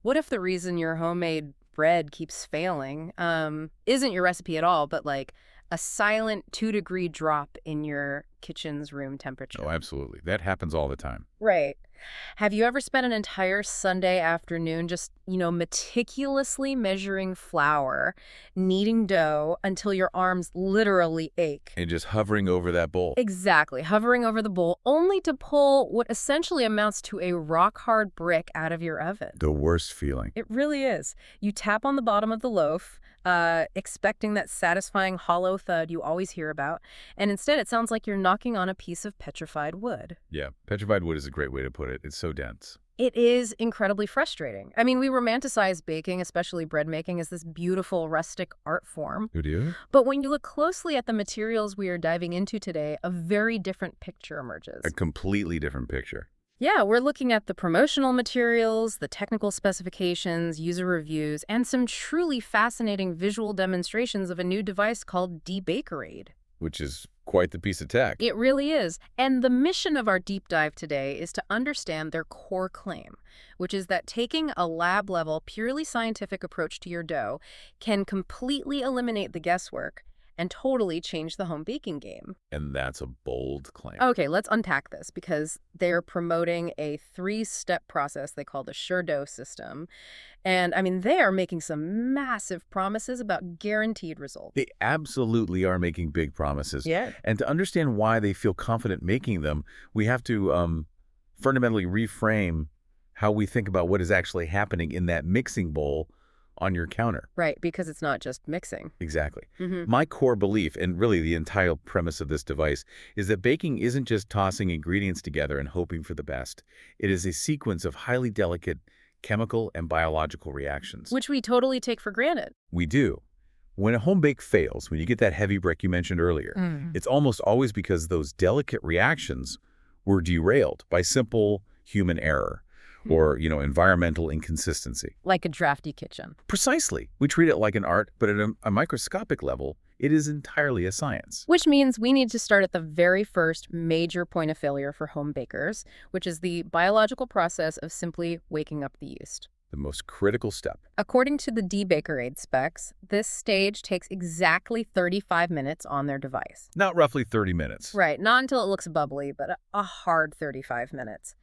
What if the reason your homemade bread keeps failing isn't your recipe at all, but like a silent 2-degree drop in your kitchen's room Oh, temperature? absolutely. That happens all the time. Right. Have you ever spent an entire Sunday afternoon just, meticulously measuring flour, kneading dough until your arms literally ache? And just hovering over that bowl. Exactly, hovering over the bowl only to pull what essentially amounts to a rock-hard brick out of your oven. The worst feeling. It really is. You tap on the bottom of the loaf, expecting that satisfying hollow thud you always hear about, and instead it sounds like you're knocking on a piece of petrified wood. Yeah, petrified wood is a great way to put it. It's so dense. It is incredibly frustrating. I mean, we romanticize baking, especially bread making, as this beautiful rustic art form. You do? But when you look closely at the materials we are diving into today, a very different picture emerges. A completely different picture. Yeah, we're looking at the promotional materials, the technical specifications, user reviews, and some truly fascinating visual demonstrations of a new device called D'BakerAid. Which is quite the piece of tech. It really is. And the mission of our deep dive today is to understand their core claim, which is that taking a lab-level, purely scientific approach to your dough can completely eliminate the guesswork and totally change the home baking game. And that's a bold claim. Okay, let's unpack this because they're promoting a 3-step process they call the sure dough system. And I mean, they are making some massive promises about guaranteed results. They absolutely are making big promises. Yeah. And to understand why they feel confident making them, we have to fundamentally reframe how we think about what is actually happening in that mixing bowl on your counter. Right, because it's not just mixing. Exactly. Mm-hmm. My core belief, and really the entire premise of this device, is that baking isn't just tossing ingredients together and hoping for the best. It is a sequence of highly delicate chemical and biological reactions. Which we totally take for granted. We do. When a home bake fails, when you get that heavy brick you mentioned earlier, it's almost always because those delicate reactions were derailed by simple human error or, environmental inconsistency. Like a drafty kitchen. Precisely. We treat it like an art, but at a microscopic level, it is entirely a science. Which means we need to start at the very first major point of failure for home bakers, which is the biological process of simply waking up the yeast. The most critical step. According to the D'BakerAid specs, this stage takes exactly 35 minutes on their device. Not roughly 30 minutes. Right, not until it looks bubbly, but a hard 35 minutes.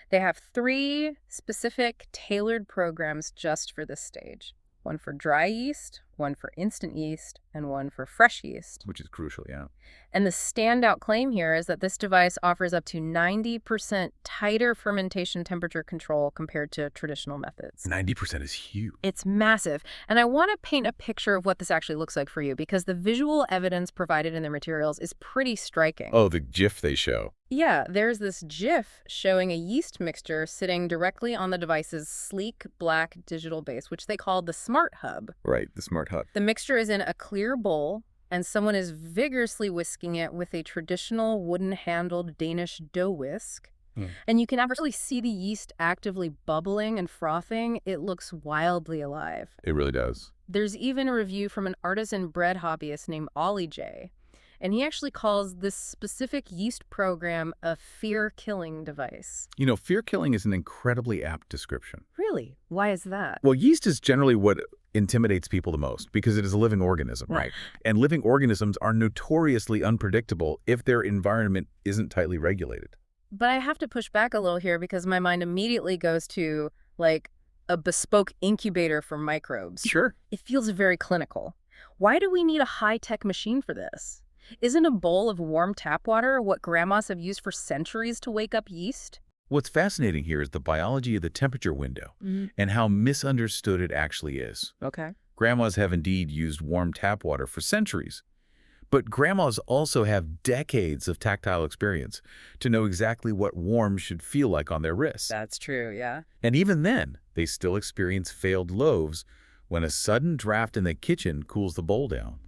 They have 3 specific tailored programs just for this stage. One for dry yeast, one for instant yeast, and one for fresh yeast. Which is crucial, yeah. And the standout claim here is that this device offers up to 90% tighter fermentation temperature control compared to traditional methods. 90% is huge. It's massive. And I want to paint a picture of what this actually looks like for you because the visual evidence provided in the materials is pretty striking. Oh, the GIF they show. Yeah, there's this GIF showing a yeast mixture sitting directly on the device's sleek black digital base, which they call the Smart Hub. Right, the Smart Hub. The mixture is in a clear bowl, and someone is vigorously whisking it with a traditional wooden-handled Danish dough whisk. And you can actually see the yeast actively bubbling and frothing. It looks wildly alive. It really does. There's even a review from an artisan bread hobbyist named Ollie J. And he actually calls this specific yeast program a fear-killing device. Fear-killing is an incredibly apt description. Really? Why is that? Well, yeast is generally what intimidates people the most because it is a living organism. Right. And living organisms are notoriously unpredictable if their environment isn't tightly regulated. But I have to push back a little here because my mind immediately goes to, like, a bespoke incubator for microbes. Sure. It feels very clinical. Why do we need a high-tech machine for this? Isn't a bowl of warm tap water what grandmas have used for centuries to wake up yeast? What's fascinating here is the biology of the temperature window and how misunderstood it actually is. Okay. Grandmas have indeed used warm tap water for centuries, but grandmas also have decades of tactile experience to know exactly what warm should feel like on their wrists. That's true, yeah. And even then, they still experience failed loaves when a sudden draft in the kitchen cools the bowl down.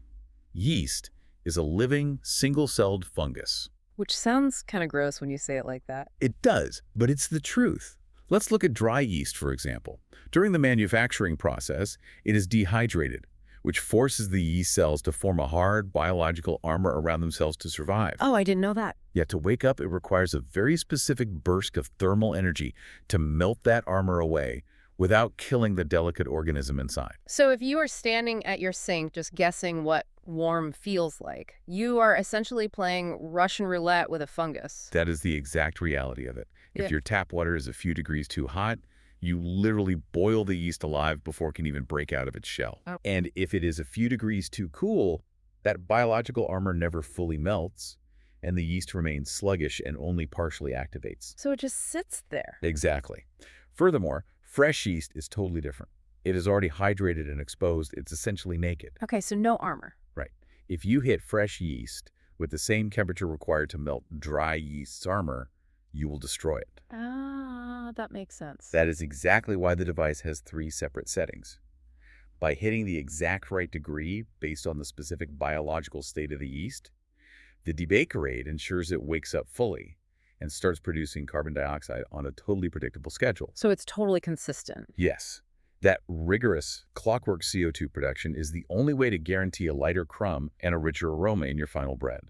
Yeast is a living, single-celled fungus. Which sounds kind of gross when you say it like that. It does, but it's the truth. Let's look at dry yeast, for example. During the manufacturing process, it is dehydrated, which forces the yeast cells to form a hard biological armor around themselves to survive. Oh, I didn't know that. Yet to wake up, it requires a very specific burst of thermal energy to melt that armor away, without killing the delicate organism inside. So if you are standing at your sink just guessing what warm feels like, you are essentially playing Russian roulette with a fungus. That is the exact reality of it. Yeah. If your tap water is a few degrees too hot, you literally boil the yeast alive before it can even break out of its shell. Oh. And if it is a few degrees too cool, that biological armor never fully melts, and the yeast remains sluggish and only partially activates. So it just sits there. Exactly. Furthermore, fresh yeast is totally different. It is already hydrated and exposed. It's essentially naked. Okay, so no armor. Right. If you hit fresh yeast with the same temperature required to melt dry yeast's armor, you will destroy it. Ah, that makes sense. That is exactly why the device has 3 separate settings. By hitting the exact right degree based on the specific biological state of the yeast, the D'BakerAid ensures it wakes up fully and starts producing carbon dioxide on a totally predictable schedule. So it's totally consistent. Yes, that rigorous clockwork CO2 production is the only way to guarantee a lighter crumb and a richer aroma in your final bread.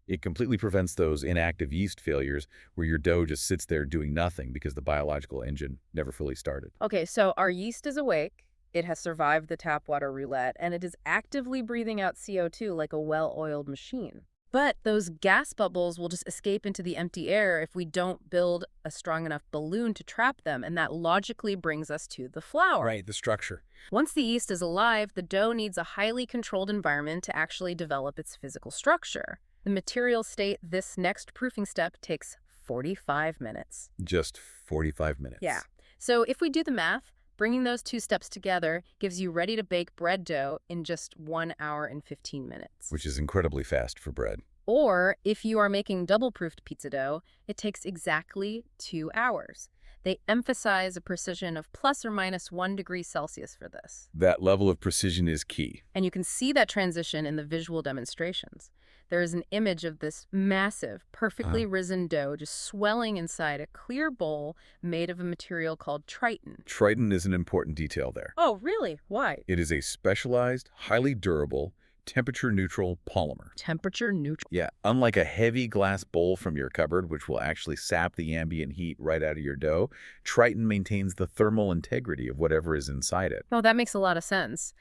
It completely prevents those inactive yeast failures where your dough just sits there doing nothing because the biological engine never fully started. Okay, so our yeast is awake. It has survived the tap water roulette, and it is actively breathing out CO2 like a well-oiled machine. But those gas bubbles will just escape into the empty air if we don't build a strong enough balloon to trap them, and that logically brings us to the flour. Right, the structure. Once the yeast is alive, the dough needs a highly controlled environment to actually develop its physical structure. The materials state this next proofing step takes 45 minutes. Just 45 minutes. Yeah. So if we do the math, bringing those 2 steps together gives you ready-to-bake bread dough in just 1 hour and 15 minutes. Which is incredibly fast for bread. Or if you are making double-proofed pizza dough, it takes exactly 2 hours. They emphasize a precision of plus or minus 1 degree Celsius for this. That level of precision is key. And you can see that transition in the visual demonstrations. There is an image of this massive, perfectly risen dough just swelling inside a clear bowl made of a material called triton. Triton is an important detail there. Oh, really? Why? It is a specialized, highly durable, temperature-neutral polymer. Temperature neutral. Yeah, unlike a heavy glass bowl from your cupboard, which will actually sap the ambient heat right out of your dough, Triton maintains the thermal integrity of whatever is inside it. Oh, that makes a lot of sense.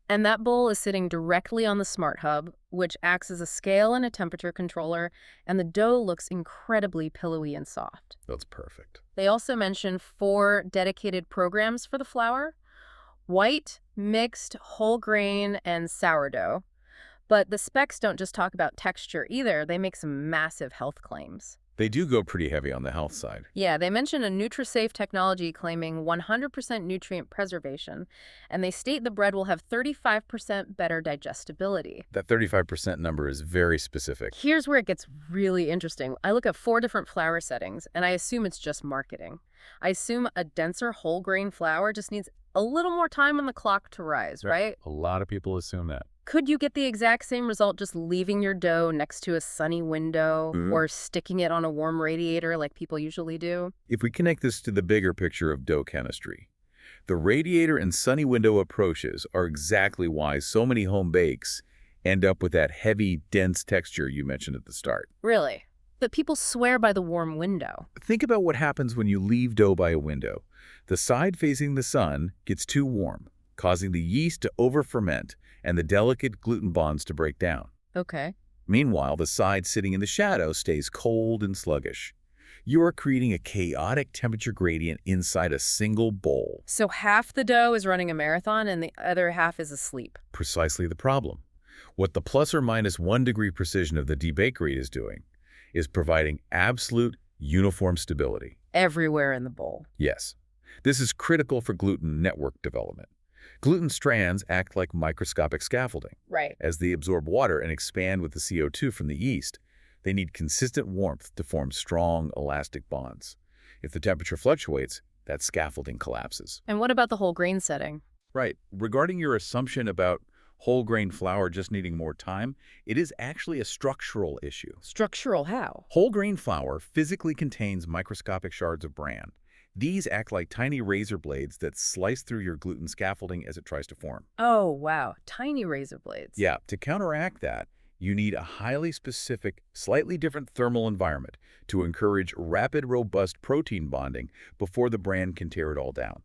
And that bowl is sitting directly on the Smart Hub, which acts as a scale and a temperature controller, and the dough looks incredibly pillowy and soft. That's perfect. They also mention 4 dedicated programs for the flour: white, mixed, whole grain, and sourdough. But the specs don't just talk about texture either. They make some massive health claims. They do go pretty heavy on the health side. Yeah, they mention a NutriSafe technology claiming 100% nutrient preservation, and they state the bread will have 35% better digestibility. That 35% number is very specific. Here's where it gets really interesting. I look at 4 different flour settings, and I assume it's just marketing. I assume a denser whole grain flour just needs a little more time on the clock to rise, right? A lot of people assume that. Could you get the exact same result just leaving your dough next to a sunny window or sticking it on a warm radiator like people usually do? If we connect this to the bigger picture of dough chemistry, the radiator and sunny window approaches are exactly why so many home bakes end up with that heavy, dense texture you mentioned at the start. Really? But people swear by the warm window. Think about what happens when you leave dough by a window. The side facing the sun gets too warm, causing the yeast to over-ferment and the delicate gluten bonds to break down. Okay. Meanwhile, the side sitting in the shadow stays cold and sluggish. You are creating a chaotic temperature gradient inside a single bowl. So half the dough is running a marathon and the other half is asleep. Precisely the problem. What the plus or minus 1 degree precision of the D'BakerAid is doing is providing absolute uniform stability. Everywhere in the bowl. Yes. This is critical for gluten network development. Gluten strands act like microscopic scaffolding. Right. As they absorb water and expand with the CO2 from the yeast, they need consistent warmth to form strong, elastic bonds. If the temperature fluctuates, that scaffolding collapses. And what about the whole grain setting? Right. Regarding your assumption about whole grain flour just needing more time, it is actually a structural issue. Structural how? Whole grain flour physically contains microscopic shards of bran. These act like tiny razor blades that slice through your gluten scaffolding as it tries to form. Oh, wow. Tiny razor blades. Yeah, to counteract that, you need a highly specific, slightly different thermal environment to encourage rapid, robust protein bonding before the bran can tear it all down.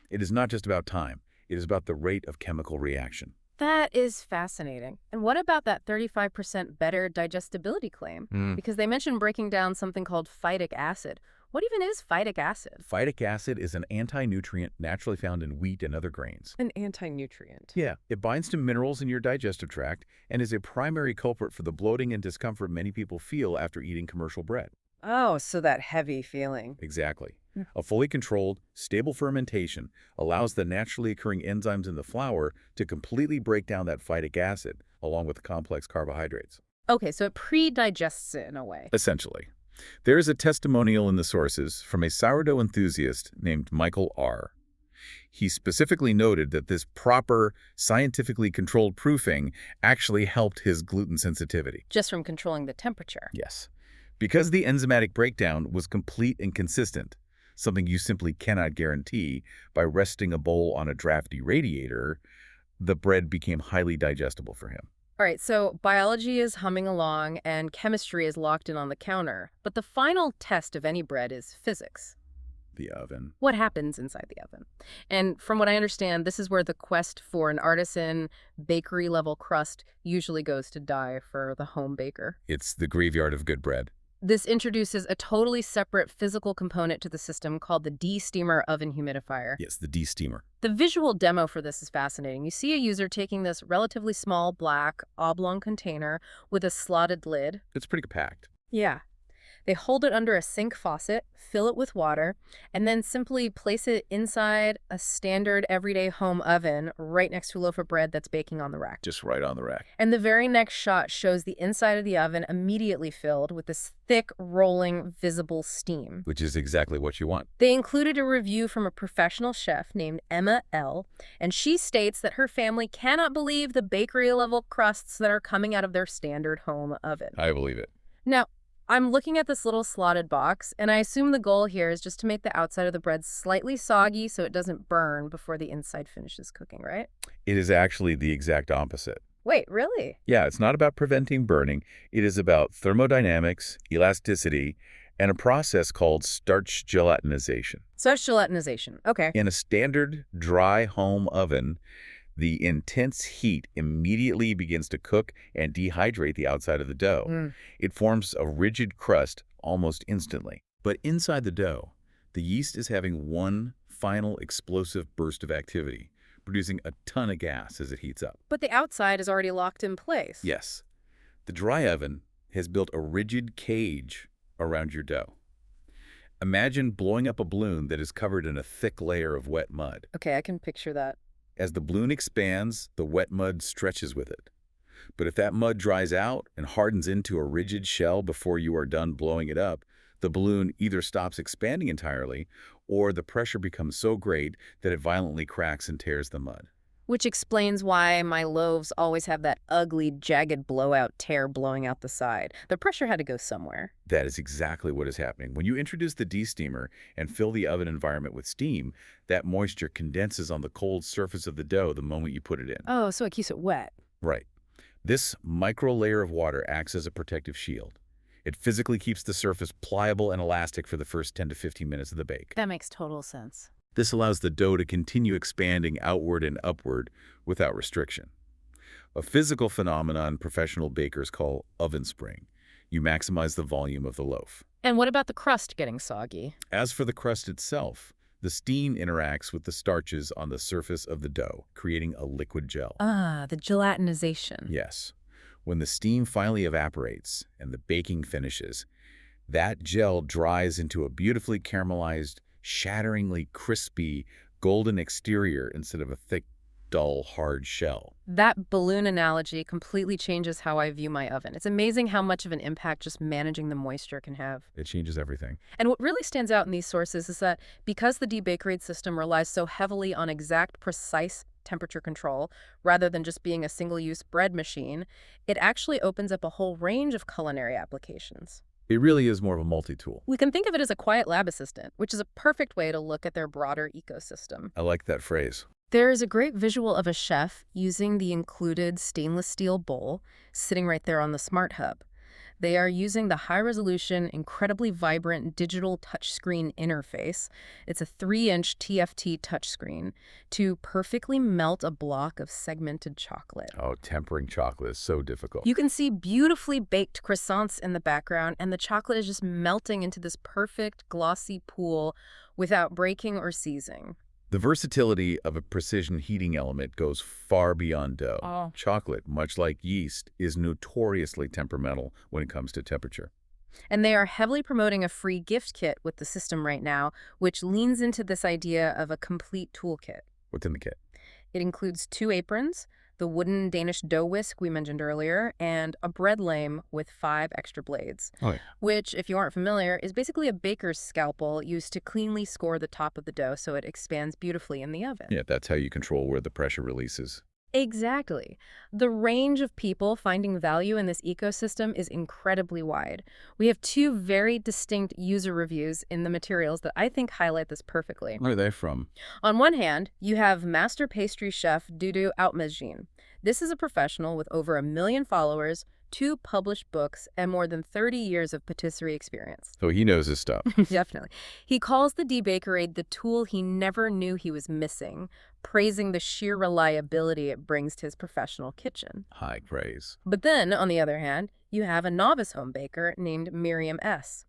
It is not just about time. It is about the rate of chemical reaction. That is fascinating. And what about that 35% better digestibility claim? Because they mentioned breaking down something called phytic acid. What even is phytic acid? Phytic acid is an anti-nutrient naturally found in wheat and other grains. An anti-nutrient. Yeah, it binds to minerals in your digestive tract and is a primary culprit for the bloating and discomfort many people feel after eating commercial bread. Oh, so that heavy feeling. Exactly. A fully controlled, stable fermentation allows the naturally occurring enzymes in the flour to completely break down that phytic acid, along with complex carbohydrates. Okay, so it pre-digests it in a way. Essentially. There is a testimonial in the sources from a sourdough enthusiast named Michael R. He specifically noted that this proper, scientifically controlled proofing actually helped his gluten sensitivity. Just from controlling the temperature. Yes. Because the enzymatic breakdown was complete and consistent, something you simply cannot guarantee by resting a bowl on a drafty radiator, the bread became highly digestible for him. All right, so biology is humming along and chemistry is locked in on the counter. But the final test of any bread is physics. The oven. What happens inside the oven? And from what I understand, this is where the quest for an artisan, bakery-level crust usually goes to die for the home baker. It's the graveyard of good bread. This introduces a totally separate physical component to the system called the de-steamer oven humidifier. Yes, the de-steamer. The visual demo for this is fascinating. You see a user taking this relatively small black oblong container with a slotted lid. It's pretty compact. Yeah. They hold it under a sink faucet, fill it with water, and then simply place it inside a standard everyday home oven right next to a loaf of bread that's baking on the rack. Just right on the rack. And the very next shot shows the inside of the oven immediately filled with this thick, rolling, visible steam. Which is exactly what you want. They included a review from a professional chef named Emma L., and she states that her family cannot believe the bakery-level crusts that are coming out of their standard home oven. I believe it. Now, I'm looking at this little slotted box, and I assume the goal here is just to make the outside of the bread slightly soggy so it doesn't burn before the inside finishes cooking, right? It is actually the exact opposite. Wait, really? Yeah, it's not about preventing burning. It is about thermodynamics, elasticity, and a process called starch gelatinization. Starch gelatinization. Okay. In a standard dry home oven, the intense heat immediately begins to cook and dehydrate the outside of the dough. It forms a rigid crust almost instantly. But inside the dough, the yeast is having one final explosive burst of activity, producing a ton of gas as it heats up. But the outside is already locked in place. Yes. The dry oven has built a rigid cage around your dough. Imagine blowing up a balloon that is covered in a thick layer of wet mud. Okay, I can picture that. As the balloon expands, the wet mud stretches with it. But if that mud dries out and hardens into a rigid shell before you are done blowing it up, the balloon either stops expanding entirely or the pressure becomes so great that it violently cracks and tears the mud. Which explains why my loaves always have that ugly, jagged blowout tear blowing out the side. The pressure had to go somewhere. That is exactly what is happening. When you introduce the de-steamer and fill the oven environment with steam, that moisture condenses on the cold surface of the dough the moment you put it in. Oh, so it keeps it wet. Right. This micro layer of water acts as a protective shield. It physically keeps the surface pliable and elastic for the first 10 to 15 minutes of the bake. That makes total sense. This allows the dough to continue expanding outward and upward without restriction. A physical phenomenon professional bakers call oven spring. You maximize the volume of the loaf. And what about the crust getting soggy? As for the crust itself, the steam interacts with the starches on the surface of the dough, creating a liquid gel. Ah, the gelatinization. Yes. When the steam finally evaporates and the baking finishes, that gel dries into a beautifully caramelized, shatteringly crispy, golden exterior instead of a thick, dull, hard shell. That balloon analogy completely changes how I view my oven. It's amazing how much of an impact just managing the moisture can have. It changes everything. And what really stands out in these sources is that because the D'BakerAid system relies so heavily on exact, precise temperature control, rather than just being a single-use bread machine, it actually opens up a whole range of culinary applications. It really is more of a multi-tool. We can think of it as a quiet lab assistant, which is a perfect way to look at their broader ecosystem. I like that phrase. There is a great visual of a chef using the included stainless steel bowl sitting right there on the Smart Hub. They are using the high-resolution, incredibly vibrant digital touchscreen interface. It's a 3-inch TFT touchscreen to perfectly melt a block of segmented chocolate. Oh, tempering chocolate is so difficult. You can see beautifully baked croissants in the background, and the chocolate is just melting into this perfect, glossy pool without breaking or seizing. The versatility of a precision heating element goes far beyond dough. Oh. Chocolate, much like yeast, is notoriously temperamental when it comes to temperature. And they are heavily promoting a free gift kit with the system right now, which leans into this idea of a complete toolkit. What's in the kit? It includes 2 aprons, the wooden Danish dough whisk we mentioned earlier, and a bread lame with 5 extra blades, Oh, yeah. which, if you aren't familiar, is basically a baker's scalpel used to cleanly score the top of the dough so it expands beautifully in the oven. Yeah, that's how you control where the pressure releases. Exactly. The range of people finding value in this ecosystem is incredibly wide. We have 2 very distinct user reviews in the materials that I think highlight this perfectly. Where are they from? On one hand, you have master pastry chef Dudu Outmazgene. This is a professional with over 1 million followers, 2 published books, and more than 30 years of patisserie experience. Oh, he knows his stuff. Definitely. He calls the D'BakerAid the tool he never knew he was missing, praising the sheer reliability it brings to his professional kitchen. High praise. But then, on the other hand, you have a novice home baker named Miriam S.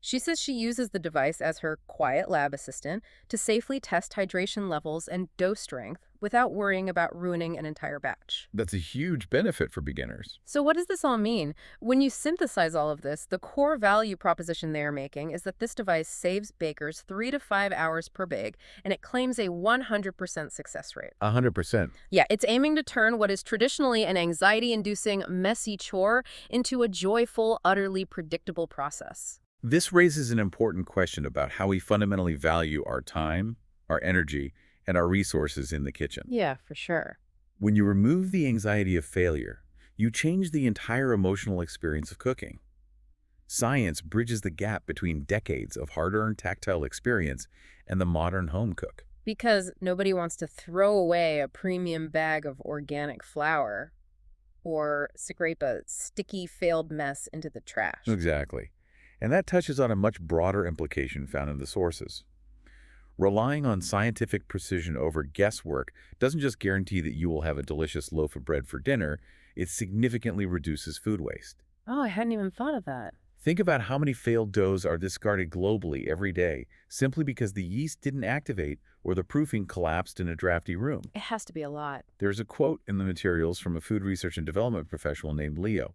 She says she uses the device as her quiet lab assistant to safely test hydration levels and dough strength without worrying about ruining an entire batch. That's a huge benefit for beginners. So what does this all mean? When you synthesize all of this, the core value proposition they are making is that this device saves bakers 3 to 5 hours per bake, and it claims a 100% success rate. 100%. Yeah, it's aiming to turn what is traditionally an anxiety-inducing, messy chore into a joyful, utterly predictable process. This raises an important question about how we fundamentally value our time, our energy, and our resources in the kitchen. Yeah, for sure. When you remove the anxiety of failure, you change the entire emotional experience of cooking. Science bridges the gap between decades of hard-earned tactile experience and the modern home cook. Because nobody wants to throw away a premium bag of organic flour or scrape a sticky, failed mess into the trash. Exactly. And that touches on a much broader implication found in the sources. Relying on scientific precision over guesswork doesn't just guarantee that you will have a delicious loaf of bread for dinner, it significantly reduces food waste. Oh, I hadn't even thought of that. Think about how many failed doughs are discarded globally every day simply because the yeast didn't activate or the proofing collapsed in a drafty room. It has to be a lot. There's a quote in the materials from a food research and development professional named Leo.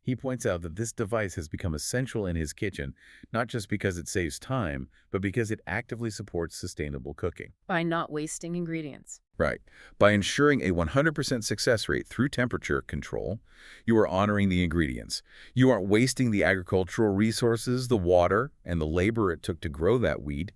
He points out that this device has become essential in his kitchen, not just because it saves time, but because it actively supports sustainable cooking. By not wasting ingredients. Right. By ensuring a 100% success rate through temperature control, you are honoring the ingredients. You aren't wasting the agricultural resources, the water, and the labor it took to grow that wheat.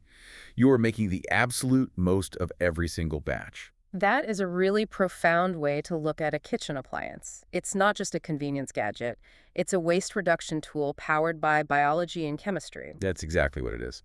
You are making the absolute most of every single batch. That is a really profound way to look at a kitchen appliance. It's not just a convenience gadget. It's a waste reduction tool powered by biology and chemistry. That's exactly what it is.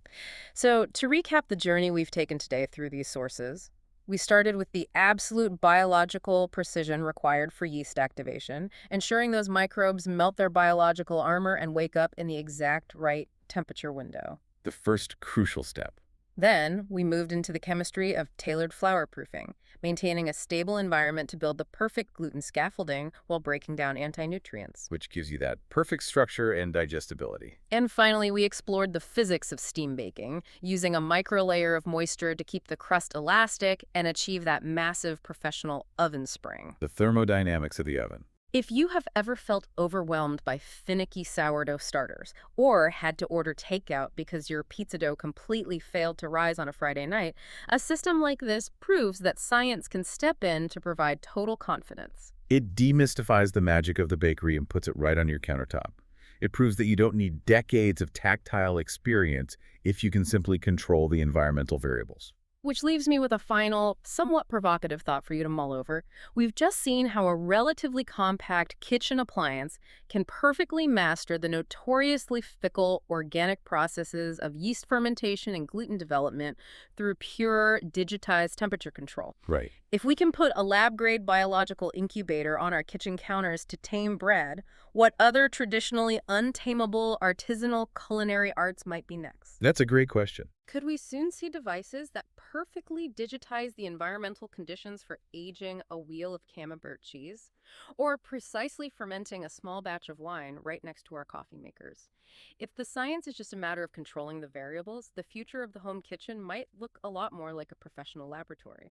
So, to recap the journey we've taken today through these sources, we started with the absolute biological precision required for yeast activation, ensuring those microbes melt their biological armor and wake up in the exact right temperature window. The first crucial step. Then, we moved into the chemistry of tailored flour proofing, maintaining a stable environment to build the perfect gluten scaffolding while breaking down anti-nutrients. Which gives you that perfect structure and digestibility. And finally, we explored the physics of steam baking, using a microlayer of moisture to keep the crust elastic and achieve that massive professional oven spring. The thermodynamics of the oven. If you have ever felt overwhelmed by finicky sourdough starters or had to order takeout because your pizza dough completely failed to rise on a Friday night, a system like this proves that science can step in to provide total confidence. It demystifies the magic of the bakery and puts it right on your countertop. It proves that you don't need decades of tactile experience if you can simply control the environmental variables. Which leaves me with a final, somewhat provocative thought for you to mull over. We've just seen how a relatively compact kitchen appliance can perfectly master the notoriously fickle organic processes of yeast fermentation and gluten development through pure digitized temperature control. Right. If we can put a lab-grade biological incubator on our kitchen counters to tame bread, what other traditionally untamable artisanal culinary arts might be next? That's a great question. Could we soon see devices that perfectly digitize the environmental conditions for aging a wheel of camembert cheese? Or precisely fermenting a small batch of wine right next to our coffee makers? If the science is just a matter of controlling the variables, the future of the home kitchen might look a lot more like a professional laboratory.